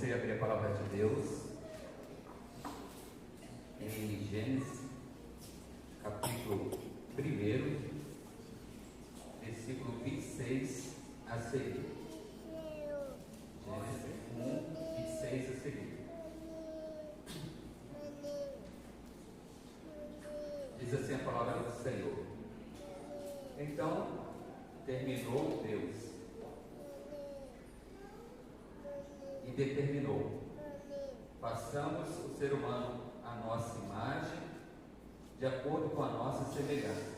você abrir a palavra de Deus em Gênesis, capítulo 1, versículo 26 a seguir. Gênesis 1, 26 a seguir. Diz assim a palavra do Senhor: Então terminou Deus e determinou: façamos o ser humano à nossa imagem, de acordo com a nossa semelhança.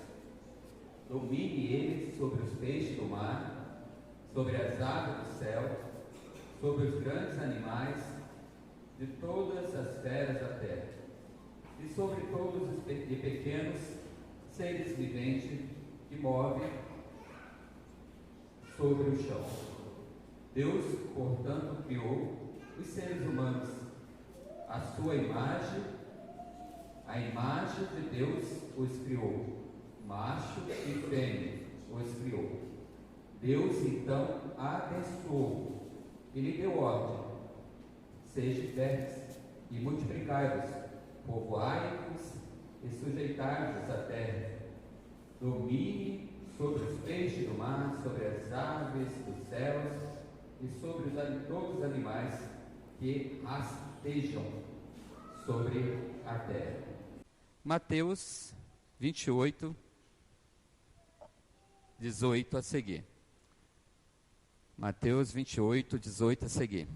Domine ele sobre os peixes do mar, sobre as aves do céu, sobre os grandes animais, de todas as feras da terra, e sobre todos os pequenos seres viventes que movem sobre o chão. Deus, portanto, criou os seres humanos à sua imagem, a imagem de Deus os criou, macho e fêmea os criou. Deus então abençoou e lhe deu ordem: sejam férteis e multiplicai-vos, povoai-vos e sujeitai-vos à terra. Domine sobre os peixes do mar, sobre as aves dos céus e sobre todos os animais que rastejam sobre a terra. Mateus 28, 18 a seguir. Mateus 28, 18 a seguir.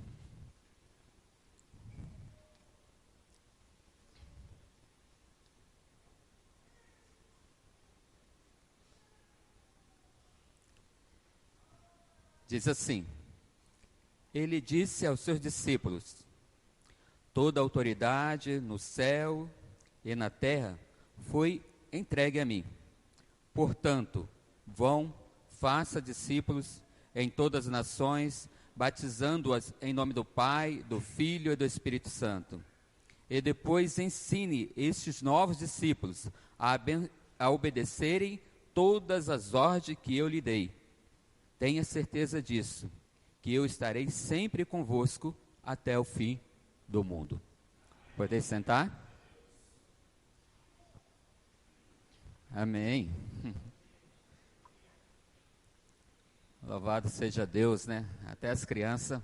Diz assim: Ele disse aos seus discípulos: toda a autoridade no céu e na terra foi entregue a mim. Portanto, vão, faça discípulos em todas as nações, batizando-as em nome do Pai, do Filho e do Espírito Santo. E depois ensine estes novos discípulos a obedecerem todas as ordens que eu lhe dei. Tenha certeza disso, que eu estarei sempre convosco até o fim do mundo. Pode sentar? Amém. Louvado seja Deus, né? Até as crianças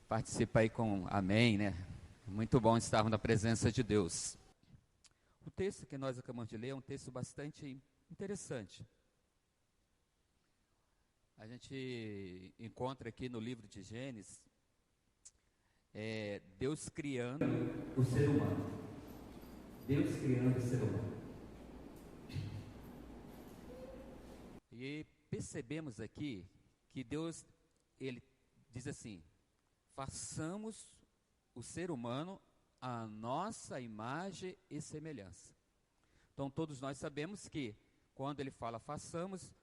participam aí com amém, né? Muito bom estarmos na presença de Deus. O texto que nós acabamos de ler é um texto bastante interessante. A gente encontra aqui no livro de Gênesis, Deus criando o ser humano. Deus criando o ser humano. E percebemos aqui que Deus, ele diz assim: façamos o ser humano à nossa imagem e semelhança. Então todos nós sabemos que quando ele fala façamos,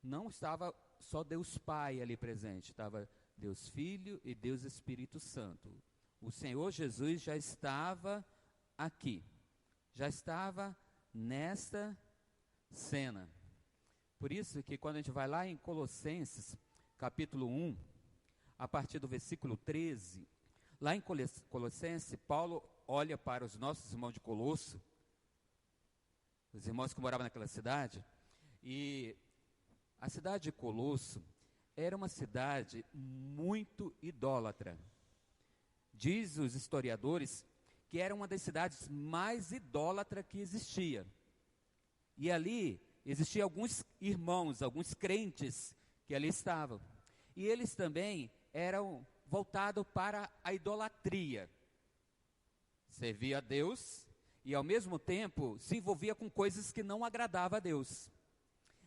não estava só Deus Pai ali presente, estava Deus Filho e Deus Espírito Santo. O Senhor Jesus já estava aqui, já estava nesta cena. Por isso que quando a gente vai lá em Colossenses, capítulo 1, a partir do versículo 13, lá em Colossenses, Paulo olha para os nossos irmãos de Colosso, os irmãos que moravam naquela cidade, e a cidade de Colosso era uma cidade muito idólatra. Diz os historiadores que era uma das cidades mais idólatras que existia. E ali existiam alguns irmãos, alguns crentes que ali estavam. E eles também eram voltados para a idolatria. Servia a Deus e ao mesmo tempo se envolvia com coisas que não agradavam a Deus.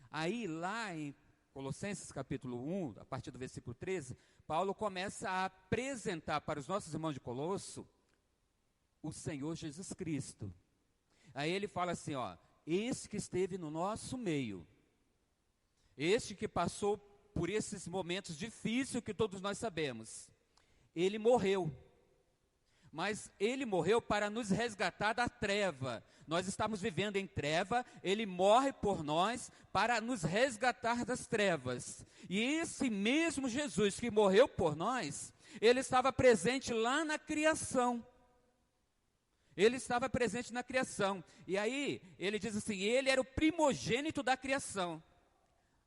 Aí lá em Colossenses capítulo 1, a partir do versículo 13, Paulo começa a apresentar para os nossos irmãos de Colosso o Senhor Jesus Cristo. Aí ele fala assim, este que esteve no nosso meio, este que passou por esses momentos difíceis que todos nós sabemos, ele morreu. Mas ele morreu para nos resgatar da treva. Nós estamos vivendo em treva, ele morre por nós para nos resgatar das trevas. E esse mesmo Jesus que morreu por nós, Ele estava presente lá na criação. Ele estava presente na criação. E aí, ele diz assim, ele era o primogênito da criação.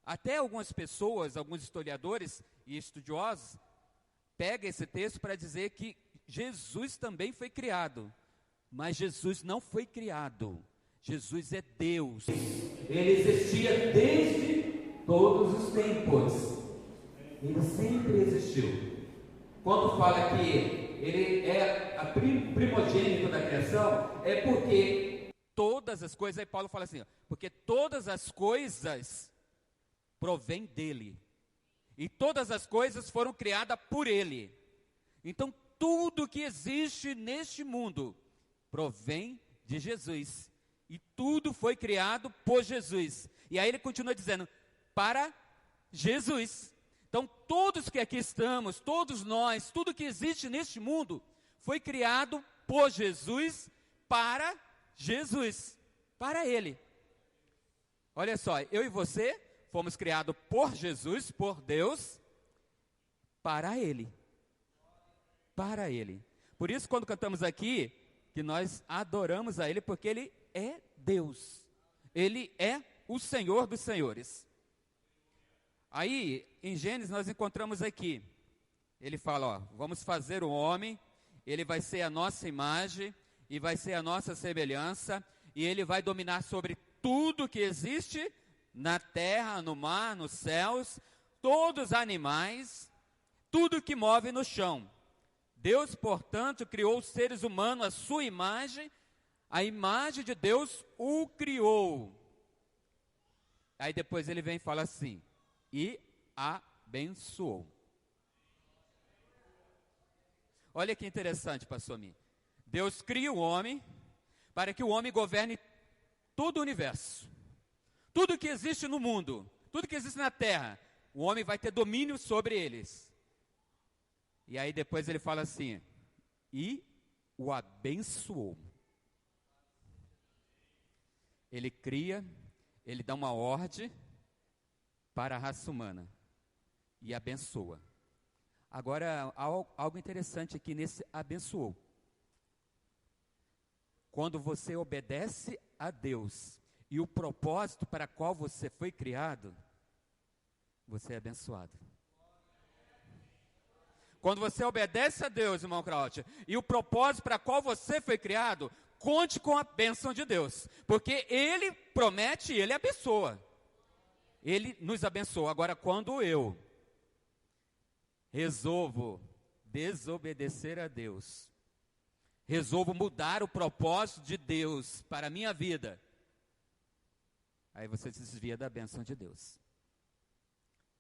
Até algumas pessoas, alguns historiadores e estudiosos, pegam esse texto para dizer que Jesus também foi criado. Mas Jesus não foi criado. Jesus é Deus. Ele existia desde todos os tempos. Ele sempre existiu. Quando fala que ele é a primogênito da criação, é porque todas as coisas, aí Paulo fala assim, ó, porque todas as coisas provêm dele. E todas as coisas foram criadas por ele. Então, tudo que existe neste mundo provém de Jesus. E tudo foi criado por Jesus. E aí ele continua dizendo, para Jesus. Então, todos que aqui estamos, todos nós, tudo que existe neste mundo, foi criado por Jesus, para Jesus, para Ele. Olha só, eu e você fomos criados por Jesus, por Deus, para Ele. Para Ele. Por isso, quando cantamos aqui, que nós adoramos a Ele, porque Ele é Deus. Ele é o Senhor dos Senhores. Aí, em Gênesis, nós encontramos aqui, ele fala, ó, vamos fazer o homem, ele vai ser a nossa imagem, e vai ser a nossa semelhança, e ele vai dominar sobre tudo que existe, na terra, no mar, nos céus, todos os animais, tudo que move no chão. Deus, portanto, criou os seres humanos à sua imagem, a imagem de Deus o criou. Aí depois ele vem e fala assim, e abençoou. Olha que interessante, pastor Mi. Deus cria o homem para que o homem governe todo o universo. Tudo que existe no mundo, tudo que existe na terra, o homem vai ter domínio sobre eles. E aí depois ele fala assim, e o abençoou. Ele cria, ele dá uma ordem para a raça humana e abençoa. Agora, algo interessante aqui nesse abençoou. Quando você obedece a Deus e o propósito para qual você foi criado, você é abençoado. Quando você obedece a Deus, irmão Kraut, e o propósito para qual você foi criado, conte com a bênção de Deus, porque Ele promete e Ele abençoa. Ele nos abençoa. Agora, quando eu resolvo desobedecer a Deus, resolvo mudar o propósito de Deus para a minha vida, aí você se desvia da bênção de Deus.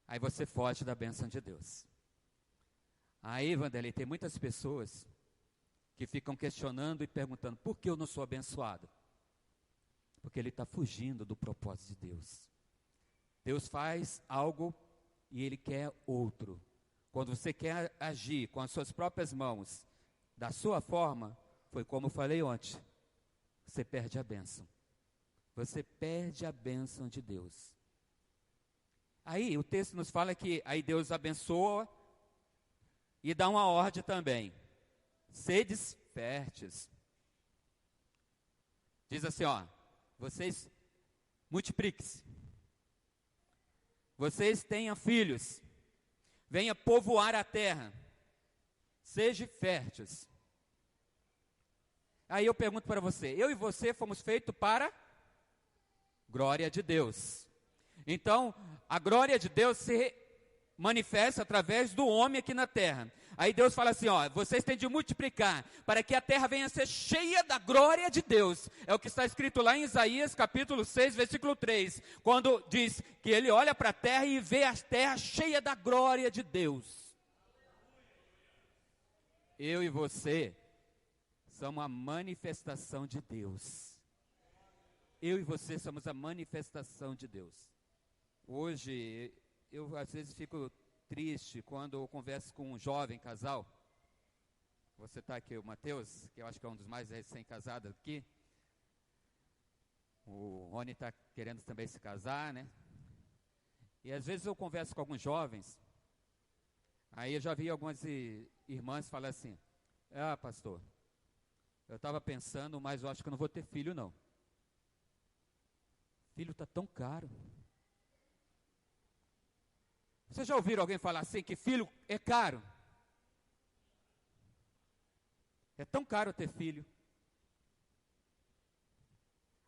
Aí você foge da bênção de Deus. Aí, Vanderlei, tem muitas pessoas que ficam questionando e perguntando, por que eu não sou abençoado? Porque ele está fugindo do propósito de Deus. Deus faz algo e Ele quer outro. Quando você quer agir com as suas próprias mãos, da sua forma, foi como eu falei ontem, você perde a bênção. Você perde a bênção de Deus. Aí o texto nos fala que aí Deus abençoa e dá uma ordem também. Sedes férteis. Diz assim, ó, vocês multipliquem-se. Vocês tenham filhos. Venha povoar a terra. Sejam férteis. Aí eu pergunto para você, eu e você fomos feitos para glória de Deus. Então, a glória de Deus se manifesta através do homem aqui na terra. Aí Deus fala assim, ó, vocês têm de multiplicar, para que a terra venha a ser cheia da glória de Deus. É o que está escrito lá em Isaías, capítulo 6, versículo 3, quando diz que ele olha para a terra e vê a terra cheia da glória de Deus. Eu e você somos a manifestação de Deus. Eu e você somos a manifestação de Deus. Hoje, eu às vezes fico triste quando eu converso com um jovem casal. Você está aqui, o Mateus, que eu acho que é um dos mais recém-casados aqui. O Rony está querendo também se casar, né? E às vezes eu converso com alguns jovens, aí eu já vi algumas irmãs falam assim: ah, pastor, eu estava pensando, mas eu acho que eu não vou ter filho, não. Filho está tão caro. Vocês já ouviram alguém falar assim, que filho é caro? É tão caro ter filho.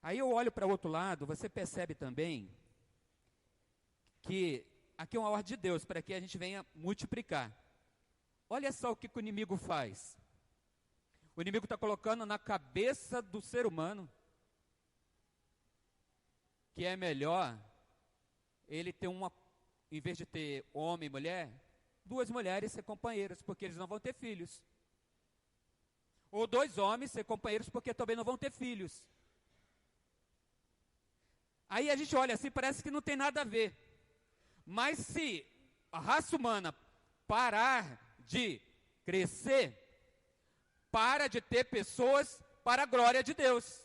Aí eu olho para o outro lado, você percebe também que aqui é uma ordem de Deus, para que a gente venha multiplicar. Olha só o que o inimigo faz. O inimigo está colocando na cabeça do ser humano que é melhor ele ter em vez de ter homem e mulher, 2 mulheres ser companheiras, porque eles não vão ter filhos. Ou 2 homens ser companheiros, porque também não vão ter filhos. Aí a gente olha assim, parece que não tem nada a ver. Mas se a raça humana parar de crescer, para de ter pessoas para a glória de Deus.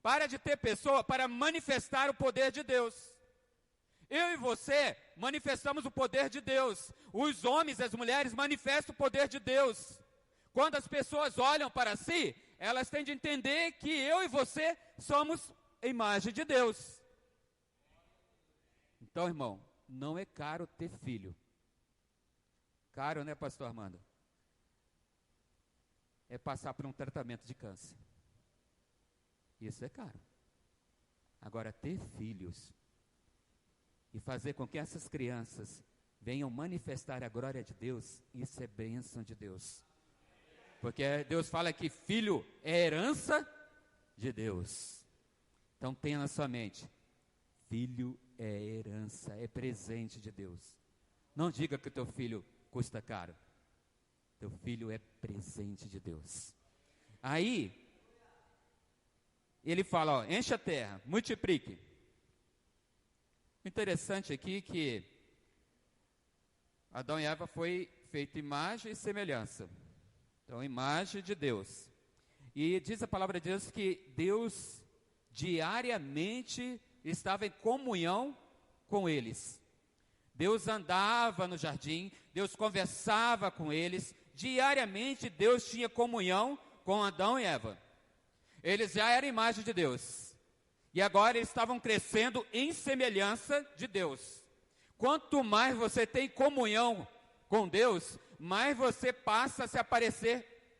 Para de ter pessoa para manifestar o poder de Deus. Eu e você manifestamos o poder de Deus. Os homens e as mulheres manifestam o poder de Deus. Quando as pessoas olham para si, elas têm de entender que eu e você somos a imagem de Deus. Então, irmão, não é caro ter filho. Caro, né, pastor Armando? É passar por um tratamento de câncer. Isso é caro. Agora, ter filhos e fazer com que essas crianças venham manifestar a glória de Deus, isso é bênção de Deus. Porque Deus fala que filho é herança de Deus. Então tenha na sua mente, filho é herança, é presente de Deus. Não diga que o teu filho custa caro. Teu filho é presente de Deus. Aí, ele fala, ó, enche a terra, multiplique. Interessante aqui que Adão e Eva foi feito imagem e semelhança. Então, imagem de Deus. E diz a palavra de Deus que Deus diariamente estava em comunhão com eles. Deus andava no jardim, Deus conversava com eles. Diariamente Deus tinha comunhão com Adão e Eva. Eles já eram imagem de Deus. E agora eles estavam crescendo em semelhança de Deus. Quanto mais você tem comunhão com Deus, mais você passa a se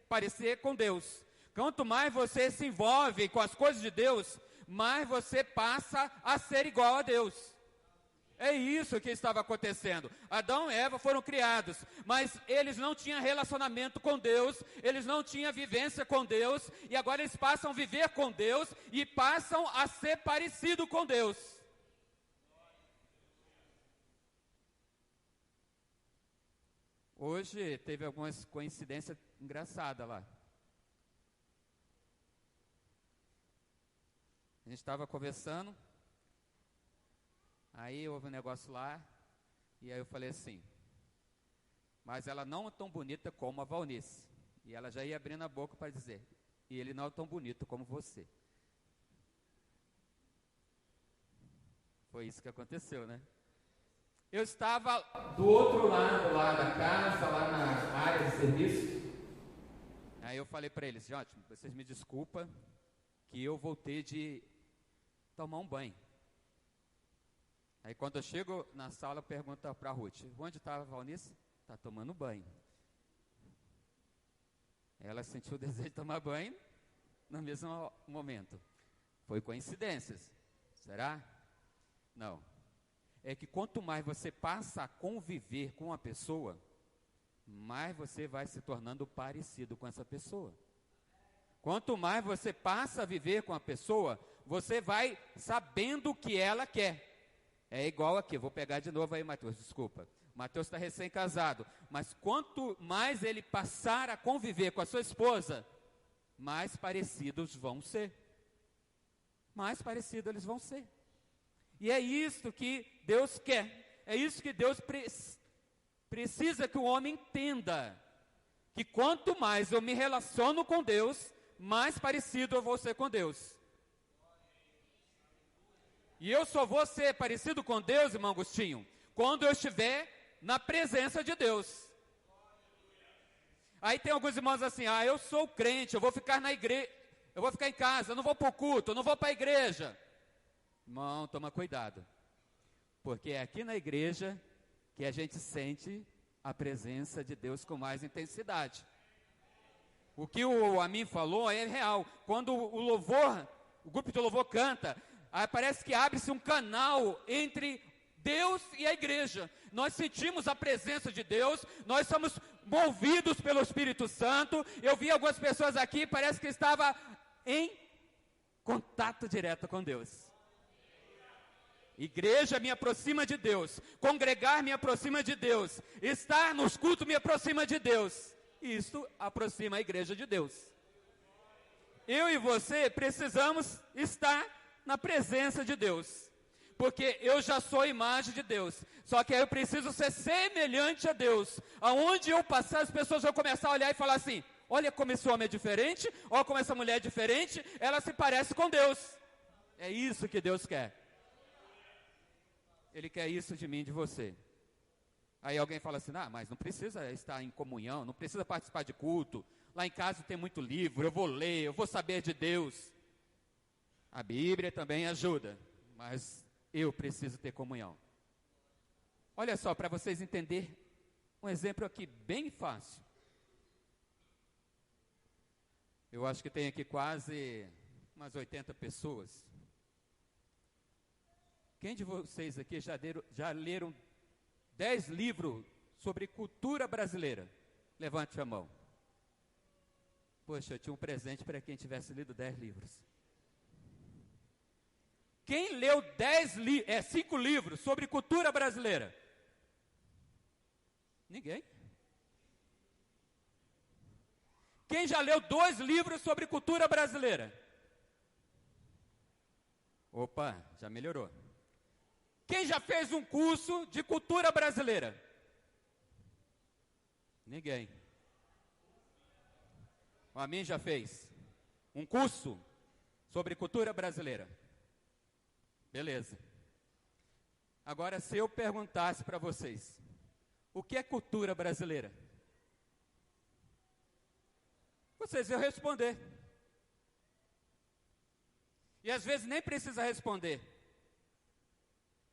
parecer com Deus. Quanto mais você se envolve com as coisas de Deus, mais você passa a ser igual a Deus. É isso que estava acontecendo. Adão e Eva foram criados, mas eles não tinham relacionamento com Deus, eles não tinham vivência com Deus, e agora eles passam a viver com Deus e passam a ser parecido com Deus. Hoje teve algumas coincidências engraçadas lá. A gente estava conversando, aí houve um negócio lá, e aí eu falei assim, mas ela não é tão bonita como a Valnice. E ela já ia abrindo a boca para dizer, e ele não é tão bonito como você. Foi isso que aconteceu, né? Eu estava do outro lado lá da casa, lá na área de serviço. Aí eu falei para eles, gente, vocês me desculpam que eu voltei de tomar um banho. Aí quando eu chego na sala, eu pergunto para a Ruth, onde estava a Valnice? Está tomando banho. Ela sentiu o desejo de tomar banho no mesmo momento. Foi coincidências, será? Não. É que quanto mais você passa a conviver com a pessoa, mais você vai se tornando parecido com essa pessoa. Quanto mais você passa a viver com a pessoa, você vai sabendo o que ela quer. É igual aqui, vou pegar de novo aí, Mateus, desculpa. Mateus está recém-casado, mas quanto mais ele passar a conviver com a sua esposa, mais parecidos vão ser. Mais parecidos eles vão ser. E é isso que Deus quer, é isso que Deus precisa que o homem entenda, que quanto mais eu me relaciono com Deus, mais parecido eu vou ser com Deus. E eu só vou ser parecido com Deus, irmão Agostinho, quando eu estiver na presença de Deus. Aí tem alguns irmãos assim, eu sou crente, eu vou ficar na igreja, eu vou ficar em casa, eu não vou para o culto, eu não vou para a igreja. Irmão, toma cuidado, porque é aqui na igreja que a gente sente a presença de Deus com mais intensidade. O que o Amin falou é real. Quando o grupo de louvor canta, parece que abre-se um canal entre Deus e a igreja. Nós sentimos a presença de Deus, nós somos movidos pelo Espírito Santo. Eu vi algumas pessoas aqui, parece que estava em contato direto com Deus. Igreja me aproxima de Deus, congregar me aproxima de Deus, estar nos cultos me aproxima de Deus. Isso aproxima a igreja de Deus. Eu e você precisamos estar na presença de Deus, porque eu já sou a imagem de Deus, só que aí eu preciso ser semelhante a Deus. Aonde eu passar, as pessoas vão começar a olhar e falar assim: olha como esse homem é diferente, olha como essa mulher é diferente, ela se parece com Deus. É isso que Deus quer. Ele quer isso de mim e de você. Aí alguém fala assim, mas não precisa estar em comunhão, não precisa participar de culto. Lá em casa tem muito livro, eu vou ler, eu vou saber de Deus. A Bíblia também ajuda, mas eu preciso ter comunhão. Olha só, para vocês entenderem, um exemplo aqui bem fácil. Eu acho que tem aqui quase umas 80 pessoas. Quem de vocês aqui já leram 10 livros sobre cultura brasileira? Levante a mão. Poxa, eu tinha um presente para quem tivesse lido 10 livros. Quem leu 5 livros sobre cultura brasileira? Ninguém. Quem já leu 2 livros sobre cultura brasileira? Opa, já melhorou. Quem já fez um curso de cultura brasileira? Ninguém. O Amin já fez um curso sobre cultura brasileira. Beleza. Agora, se eu perguntasse para vocês, o que é cultura brasileira? Vocês iam responder. E às vezes nem precisa responder.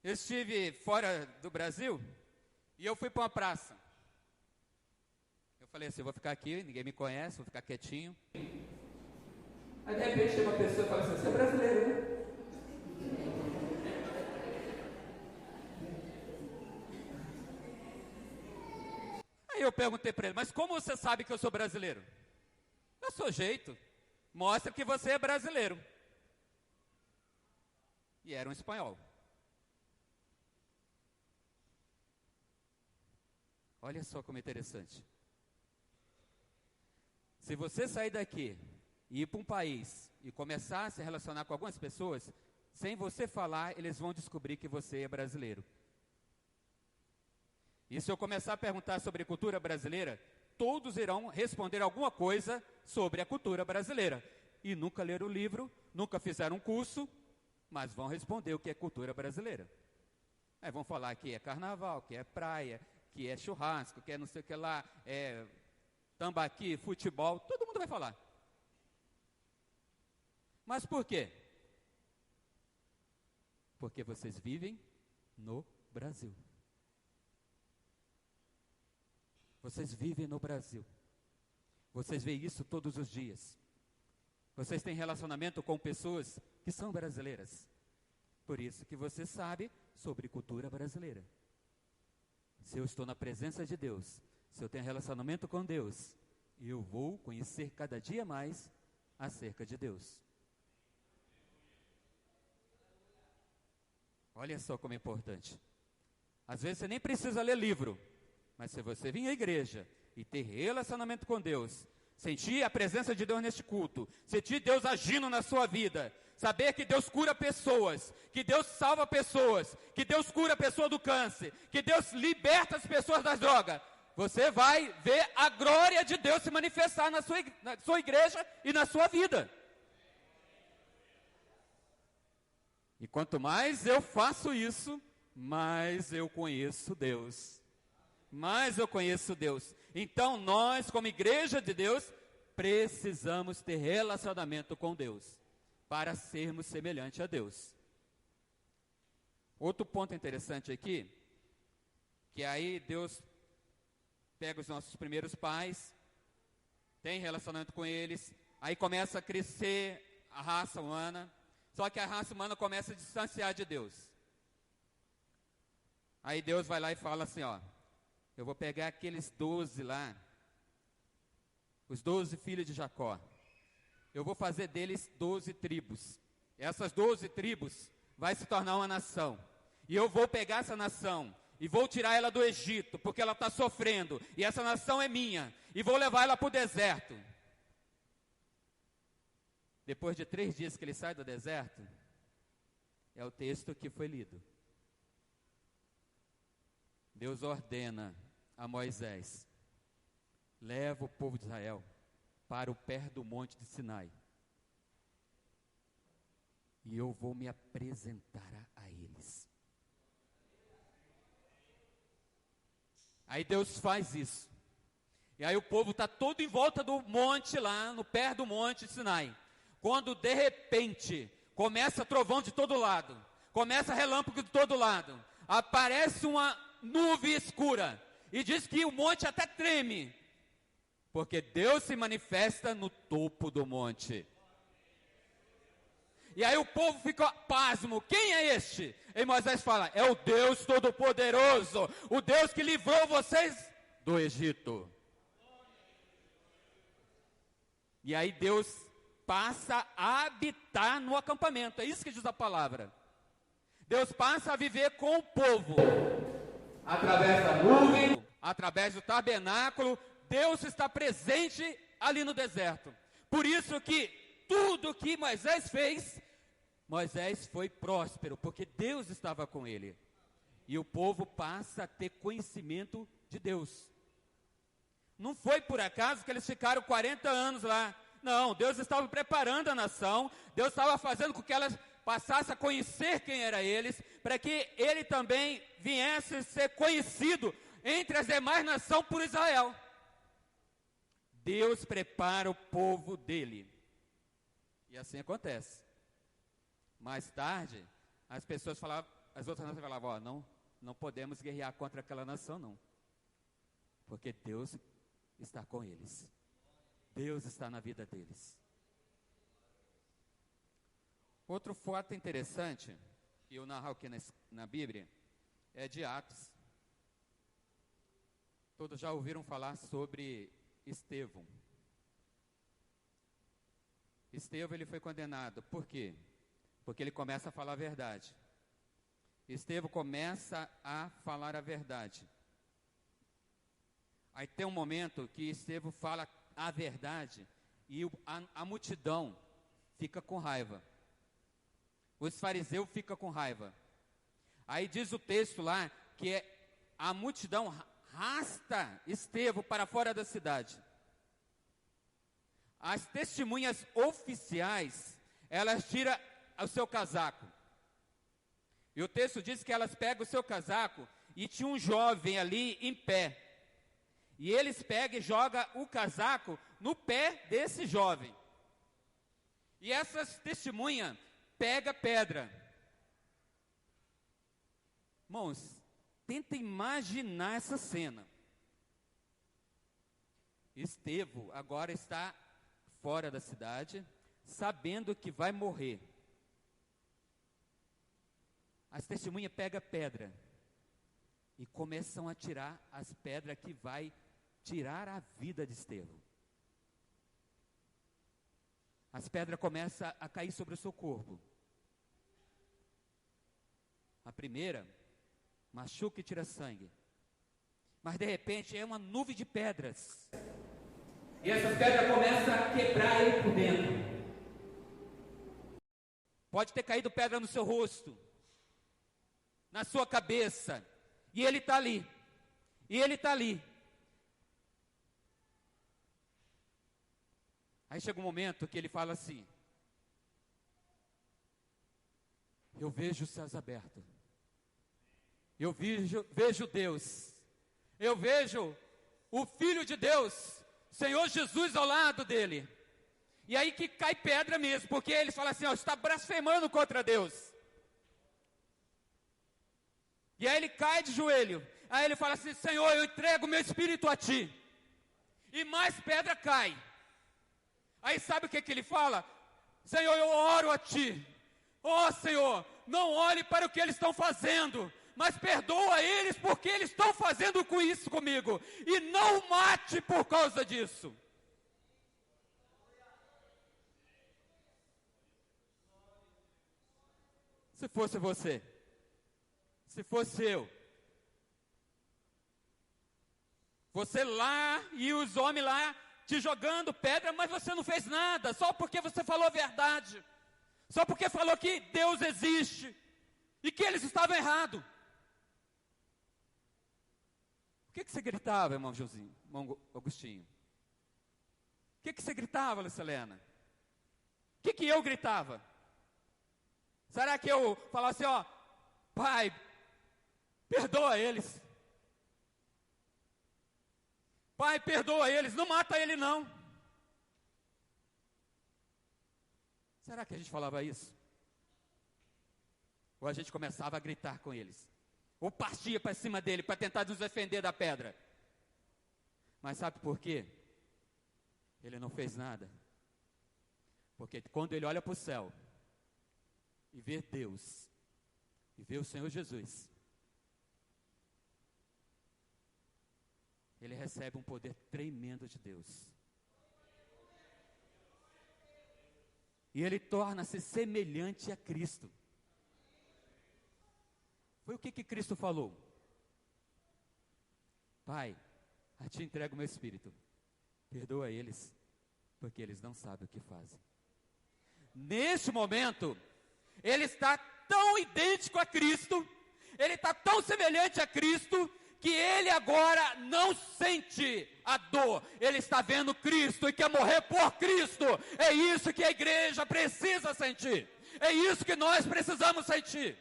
Eu estive fora do Brasil e eu fui para uma praça. Eu falei assim, eu vou ficar aqui, ninguém me conhece, vou ficar quietinho. Aí de repente chega uma pessoa e fala assim, você é brasileiro, né? Aí eu perguntei para ele, mas como você sabe que eu sou brasileiro? Eu sou jeito, mostra que você é brasileiro. E era um espanhol. Olha só como é interessante. Se você sair daqui e ir para um país e começar a se relacionar com algumas pessoas, sem você falar, eles vão descobrir que você é brasileiro. E se eu começar a perguntar sobre cultura brasileira, todos irão responder alguma coisa sobre a cultura brasileira. E nunca leram o livro, nunca fizeram um curso, mas vão responder o que é cultura brasileira. Aí vão falar que é carnaval, que é praia, que é churrasco, que é não sei o que lá, é tambaqui, futebol, todo mundo vai falar. Mas por quê? Porque vocês vivem no Brasil. Vocês vivem no Brasil. Vocês veem isso todos os dias. Vocês têm relacionamento com pessoas que são brasileiras. Por isso que você sabe sobre cultura brasileira. Se eu estou na presença de Deus, se eu tenho relacionamento com Deus, eu vou conhecer cada dia mais acerca de Deus. Olha só como é importante. Às vezes você nem precisa ler livro, mas se você vir à igreja e ter relacionamento com Deus, sentir a presença de Deus neste culto, sentir Deus agindo na sua vida, saber que Deus cura pessoas, que Deus salva pessoas, que Deus cura a pessoa do câncer, que Deus liberta as pessoas das drogas, você vai ver a glória de Deus se manifestar na sua igreja e na sua vida. E quanto mais eu faço isso, mais eu conheço Deus. Mais eu conheço Deus. Então nós, como igreja de Deus, precisamos ter relacionamento com Deus, para sermos semelhantes a Deus. Outro ponto interessante aqui, que aí Deus pega os nossos primeiros pais, tem relacionamento com eles, aí começa a crescer a raça humana, só que a raça humana começa a distanciar de Deus. Aí Deus vai lá e fala assim, ó, eu vou pegar aqueles 12 lá, os 12 filhos de Jacó, eu vou fazer deles 12 tribos. Essas 12 tribos vai se tornar uma nação. E eu vou pegar essa nação e vou tirar ela do Egito, porque ela está sofrendo, e essa nação é minha, e vou levar ela para o deserto. Depois de 3 dias que ele sai do deserto, é o texto que foi lido. Deus ordena a Moisés, leva o povo de Israel para o pé do monte de Sinai, e eu vou me apresentar a eles. Aí Deus faz isso. E aí o povo está todo em volta do monte lá, no pé do monte de Sinai. Quando de repente começa trovão de todo lado, começa relâmpago de todo lado, aparece uma nuvem escura, e diz que o monte até treme, porque Deus se manifesta no topo do monte. E aí o povo fica pasmo, quem é este? E Moisés fala, é o Deus Todo-Poderoso, o Deus que livrou vocês do Egito. E aí Deus passa a habitar no acampamento, é isso que diz a palavra. Deus passa a viver com o povo, através da nuvem, através do tabernáculo. Deus está presente ali no deserto. Por isso que tudo que Moisés fez, Moisés foi próspero, porque Deus estava com ele. E o povo passa a ter conhecimento de Deus. Não foi por acaso que eles ficaram 40 anos lá. Não, Deus estava preparando a nação, Deus estava fazendo com que elas passassem a conhecer quem era eles, para que ele também viesse a ser conhecido entre as demais nações por Israel. Deus prepara o povo dele. E assim acontece. Mais tarde, as pessoas falavam, as outras nações falavam, ó, não podemos guerrear contra aquela nação, não. Porque Deus está com eles. Deus está na vida deles. Outro fato interessante, que eu narro aqui na Bíblia, é de Atos. Todos já ouviram falar sobre Estevão. Estevão, ele foi condenado. Por quê? Porque ele começa a falar a verdade. Estevão começa a falar a verdade. Aí tem um momento que Estevão fala a verdade e a multidão fica com raiva. Os fariseus ficam com raiva. Aí diz o texto lá que a multidão arrasta Estevão para fora da cidade. As testemunhas oficiais, elas tiram o seu casaco. E o texto diz que elas pegam o seu casaco e tinha um jovem ali em pé. E eles pegam e jogam o casaco no pé desse jovem. E essas testemunhas pegam pedra. Irmãos, tenta imaginar essa cena. Estevão agora está fora da cidade, sabendo que vai morrer. As testemunhas pegam pedra e começam a tirar as pedras que vai tirar a vida de Estevão. As pedras começam a cair sobre o seu corpo. A primeira machuca e tira sangue. Mas de repente é uma nuvem de pedras. E essas pedras começam a quebrar ele por dentro. Pode ter caído pedra no seu rosto, na sua cabeça. E ele está ali. E ele está ali. Aí chega um momento que ele fala assim: eu vejo os céus abertos. Eu vejo Deus. Eu vejo o Filho de Deus, Senhor Jesus ao lado dele. E aí que cai pedra mesmo, porque ele fala assim, ó, está blasfemando contra Deus. E aí ele cai de joelho. Aí ele fala assim, Senhor, eu entrego meu espírito a ti. E mais pedra cai. Aí sabe o que ele fala? Senhor, eu oro a ti. Ó Senhor, não olhe para o que eles estão fazendo, mas perdoa eles porque eles estão fazendo com isso comigo. E não o mate por causa disso. Se fosse você, se fosse eu, você lá e os homens lá te jogando pedra, mas você não fez nada, só porque você falou a verdade, só porque falou que Deus existe e que eles estavam errados. O que você gritava, irmão Josinho, irmão Agostinho? O que você gritava, Lucilena? O que eu gritava? Será que eu falava assim, ó, Pai, perdoa eles. Pai, perdoa eles, não mata ele não. Será que a gente falava isso? Ou a gente começava a gritar com eles? Ou partia para cima dele para tentar nos defender da pedra? Mas sabe por quê? Ele não fez nada. Porque quando ele olha para o céu e vê Deus, e vê o Senhor Jesus, ele recebe um poder tremendo de Deus. E ele torna-se semelhante a Cristo. Foi o que Cristo falou? Pai, a ti entrego o meu espírito. Perdoa eles, porque eles não sabem o que fazem. Neste momento, ele está tão idêntico a Cristo, ele está tão semelhante a Cristo, que ele agora não sente a dor, ele está vendo Cristo e quer morrer por Cristo. É isso que a igreja precisa sentir, é isso que nós precisamos sentir.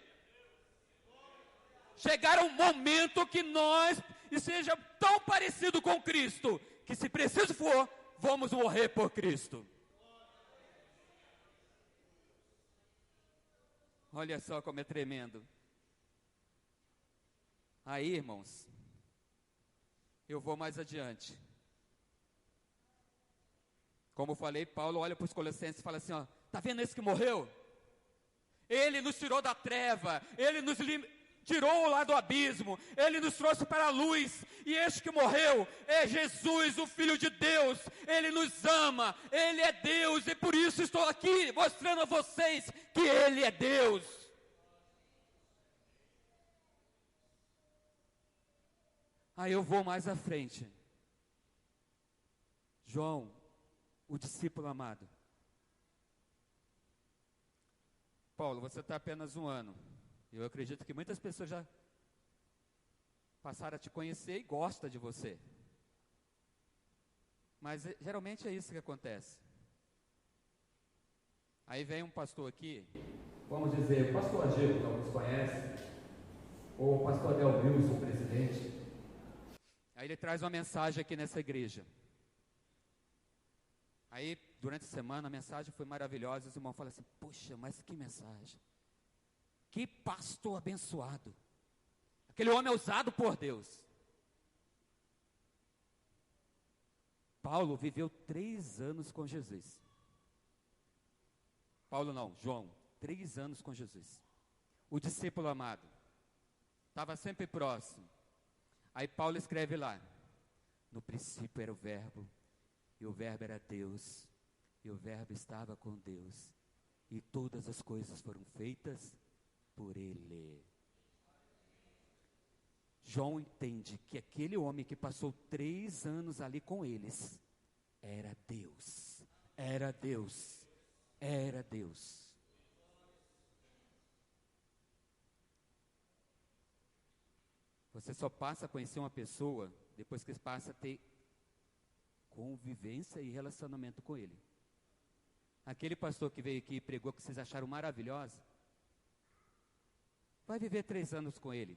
Chegar um momento que nós seja tão parecido com Cristo, que se preciso for, vamos morrer por Cristo. Olha só como é tremendo. Aí, irmãos, eu vou mais adiante. Como eu falei, Paulo olha para os Colossenses e fala assim, ó, tá vendo esse que morreu? Ele nos tirou da treva, ele nos tirou lá do abismo, ele nos trouxe para a luz, e este que morreu é Jesus, o Filho de Deus. Ele nos ama, ele é Deus, e por isso estou aqui mostrando a vocês que ele é Deus. Aí eu vou mais à frente. João, o discípulo amado. Paulo, você está apenas 1 ano. Eu acredito que muitas pessoas já passaram a te conhecer e gostam de você. Mas geralmente é isso que acontece. Aí vem um pastor aqui, vamos dizer, o pastor Ageu, que alguns conhecem, ou o pastor Adel Wilson, o presidente. Aí ele traz uma mensagem aqui nessa igreja. Aí, durante a semana, a mensagem foi maravilhosa. Os irmãos falam assim, poxa, mas que mensagem. Que pastor abençoado. Aquele homem é usado por Deus. Paulo viveu 3 anos com Jesus. Paulo não, João, 3 anos com Jesus. O discípulo amado. Estava sempre próximo. Aí Paulo escreve lá, no princípio era o verbo, e o verbo era Deus, e o verbo estava com Deus, e todas as coisas foram feitas por ele. João entende que aquele homem que passou 3 anos ali com eles, era Deus, era Deus, era Deus. Você só passa a conhecer uma pessoa depois que passa a ter convivência e relacionamento com ele. Aquele pastor que veio aqui e pregou que vocês acharam maravilhosa, vai viver 3 anos com ele.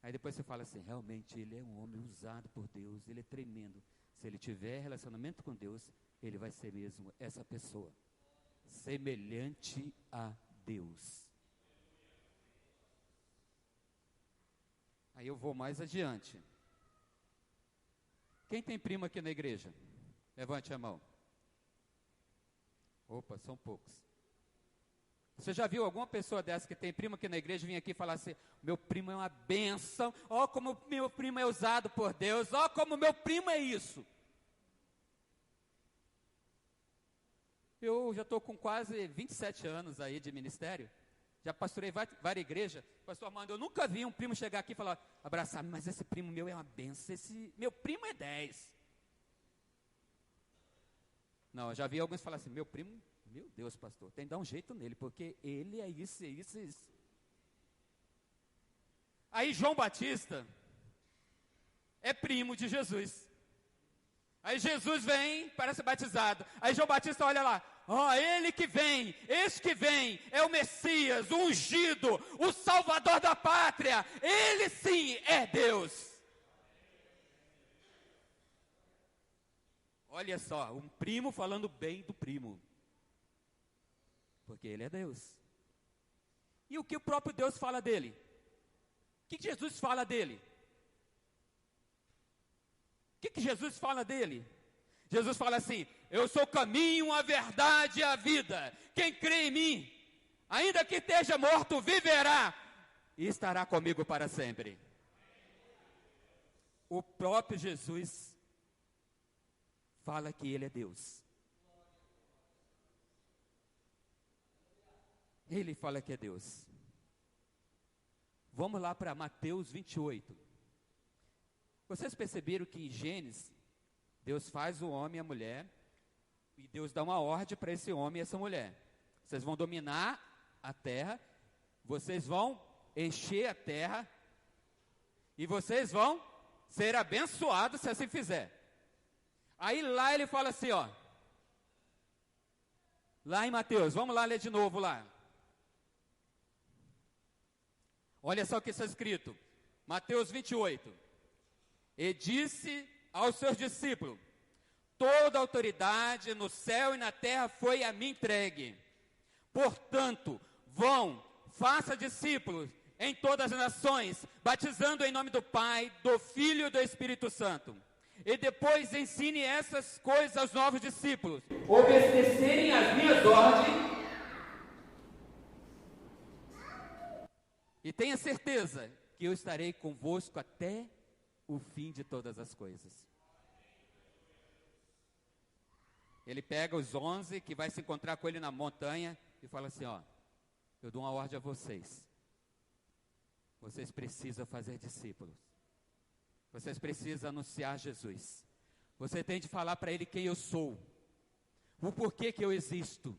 Aí depois você fala assim, realmente ele é um homem usado por Deus, ele é tremendo. Se ele tiver relacionamento com Deus, ele vai ser mesmo essa pessoa, semelhante a Deus. Aí eu vou mais adiante. Quem tem primo aqui na igreja? Levante a mão. Opa, são poucos. Você já viu alguma pessoa dessa que tem primo aqui na igreja vir aqui e falar assim, meu primo é uma bênção, ó como meu primo é usado por Deus, ó como meu primo é isso. Eu já estou com quase 27 anos aí de ministério, já pastorei várias igrejas. Pastor Armando, eu nunca vi um primo chegar aqui e falar, abraçar, mas esse primo meu é uma benção, esse meu primo é 10. Não, eu já vi alguns falar assim, meu primo, meu Deus, pastor, tem que dar um jeito nele, porque ele é isso, é isso, é isso. Aí João Batista é primo de Jesus. Aí Jesus vem para ser batizado. Aí João Batista olha lá, ó, ele que vem, este que vem, é o Messias, o ungido, o Salvador da pátria. Ele sim é Deus. Olha só, um primo falando bem do primo. Porque ele é Deus. E o que o próprio Deus fala dele? O que Jesus fala dele? O que Jesus fala dele? Jesus fala assim, eu sou o caminho, a verdade e a vida. Quem crê em mim, ainda que esteja morto, viverá e estará comigo para sempre. O próprio Jesus fala que ele é Deus. Ele fala que é Deus. Vamos lá para Mateus 28. Vocês perceberam que em Gênesis, Deus faz o homem e a mulher, e Deus dá uma ordem para esse homem e essa mulher. Vocês vão dominar a terra, vocês vão encher a terra, e vocês vão ser abençoados se assim fizer. Aí lá ele fala assim, ó. Lá em Mateus, vamos lá ler de novo lá. Olha só o que está escrito. Mateus 28. E disse aos seus discípulos, toda autoridade no céu e na terra foi a mim entregue. Portanto, vão, faça discípulos em todas as nações, batizando em nome do Pai, do Filho e do Espírito Santo. E depois ensine essas coisas aos novos discípulos, obedecerem as minhas ordens. E tenha certeza que eu estarei convosco até o fim de todas as coisas. Ele pega os 11 que vai se encontrar com ele na montanha e fala assim, ó, eu dou uma ordem a vocês. Vocês precisam fazer discípulos. Vocês precisam anunciar Jesus. Você tem de falar para ele quem eu sou. O porquê que eu existo.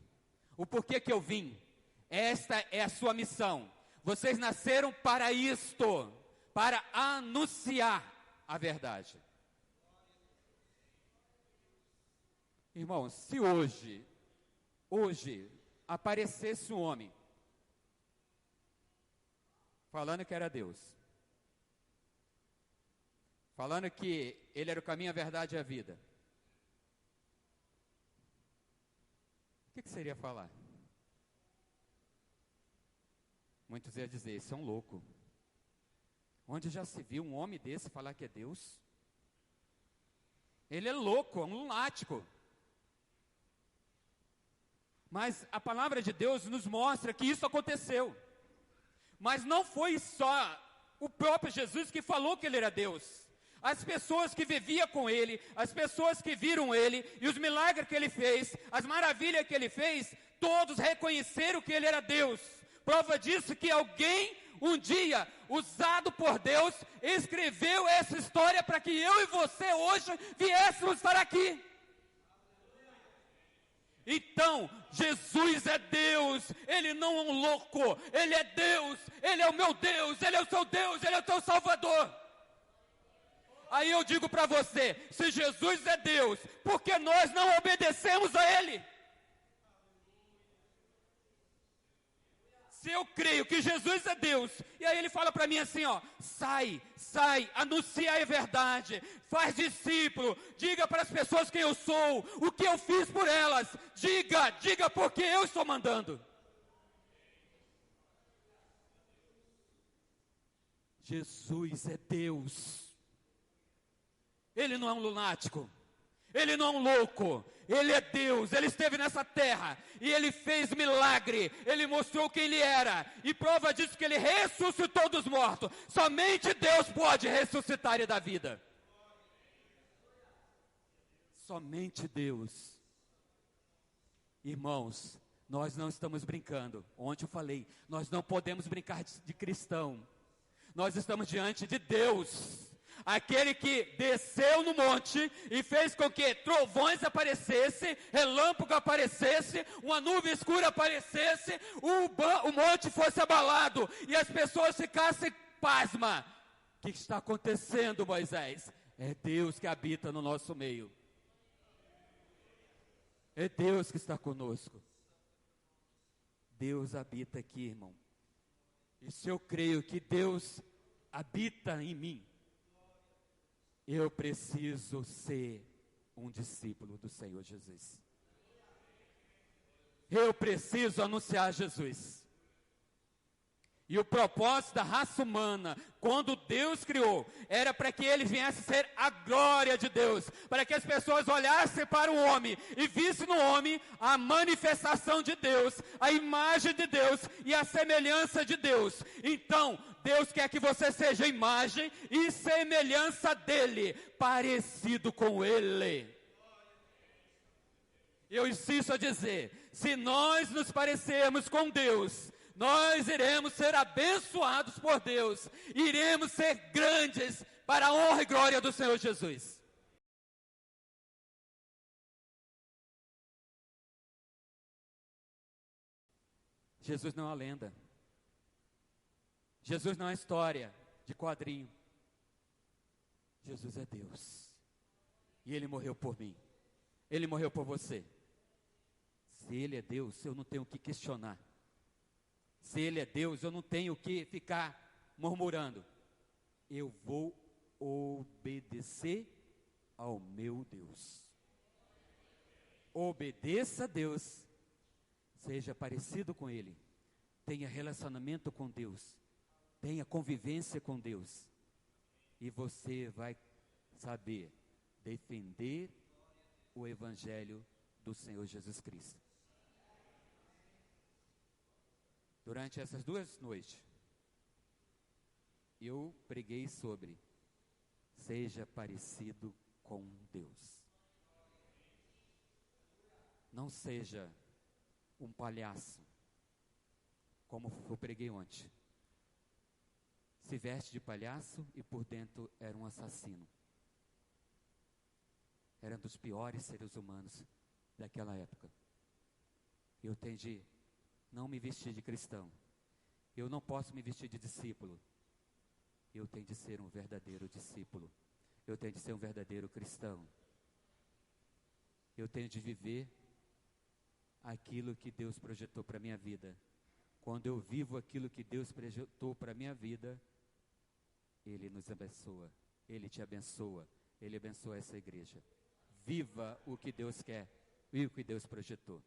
O porquê que eu vim. Esta é a sua missão. Vocês nasceram para isto. Para anunciar a verdade. Irmãos, se hoje aparecesse um homem falando que era Deus, falando que ele era o caminho, a verdade e a vida, o que seria falar? Muitos iam dizer, esse é um louco. Onde já se viu um homem desse falar que é Deus? Ele é louco, é um lunático. Mas a palavra de Deus nos mostra que isso aconteceu. Mas não foi só o próprio Jesus que falou que ele era Deus. As pessoas que viviam com ele, as pessoas que viram ele, e os milagres que ele fez, as maravilhas que ele fez, todos reconheceram que ele era Deus. Prova disso que alguém, um dia, usado por Deus, escreveu essa história para que eu e você hoje viéssemos estar aqui. Então, Jesus é Deus, Ele não é um louco, Ele é Deus, Ele é o meu Deus, Ele é o seu Deus, Ele é o teu Salvador. Aí eu digo para você, se Jesus é Deus, por que nós não obedecemos a Ele? Se Se eu creio que Jesus é Deus, e aí ele fala para mim assim, ó, sai, anuncia a verdade, faz discípulo, diga para as pessoas quem eu sou, o que eu fiz por elas, diga porque eu estou mandando. Jesus é Deus. Ele não é um lunático. Ele não é um louco. Ele é Deus. Ele esteve nessa terra. E ele fez milagre. Ele mostrou quem ele era. E prova disso que ele ressuscitou dos mortos. Somente Deus pode ressuscitar e dar vida. Somente Deus. Irmãos, nós não estamos brincando. Ontem eu falei, nós não podemos brincar de cristão. Nós estamos diante de Deus. Aquele que desceu no monte e fez com que trovões aparecessem, relâmpago aparecesse, uma nuvem escura aparecesse, o monte fosse abalado e as pessoas ficassem pasma. O que está acontecendo, Moisés? É Deus que habita no nosso meio. É Deus que está conosco. Deus habita aqui, irmão. E se eu creio que Deus habita em mim, eu preciso ser um discípulo do Senhor Jesus. Eu preciso anunciar Jesus. E o propósito da raça humana, quando Deus criou, era para que ele viesse ser a glória de Deus, para que as pessoas olhassem para o homem e vissem no homem a manifestação de Deus, a imagem de Deus e a semelhança de Deus. Então, Deus quer que você seja imagem e semelhança dele, parecido com ele. Eu insisto a dizer, se nós nos parecermos com Deus, nós iremos ser abençoados por Deus, iremos ser grandes para a honra e glória do Senhor Jesus. Jesus não é uma lenda. Jesus não é história de quadrinho. Jesus é Deus. E Ele morreu por mim. Ele morreu por você. Se Ele é Deus, eu não tenho o que questionar. Se Ele é Deus, eu não tenho o que ficar murmurando. Eu vou obedecer ao meu Deus. Obedeça a Deus. Seja parecido com Ele. Tenha relacionamento com Deus. Tenha convivência com Deus. E você vai saber defender o Evangelho do Senhor Jesus Cristo. Durante essas 2 noites, eu preguei sobre seja parecido com Deus. Não seja um palhaço, como eu preguei ontem. Se veste de palhaço e por dentro era um assassino. Era um dos piores seres humanos daquela época. Eu tenho de não me vestir de cristão. Eu não posso me vestir de discípulo. Eu tenho de ser um verdadeiro discípulo. Eu tenho de ser um verdadeiro cristão. Eu tenho de viver aquilo que Deus projetou para a minha vida. Quando eu vivo aquilo que Deus projetou para a minha vida, Ele nos abençoa. Ele te abençoa. Ele abençoa essa igreja. Viva o que Deus quer e o que Deus projetou.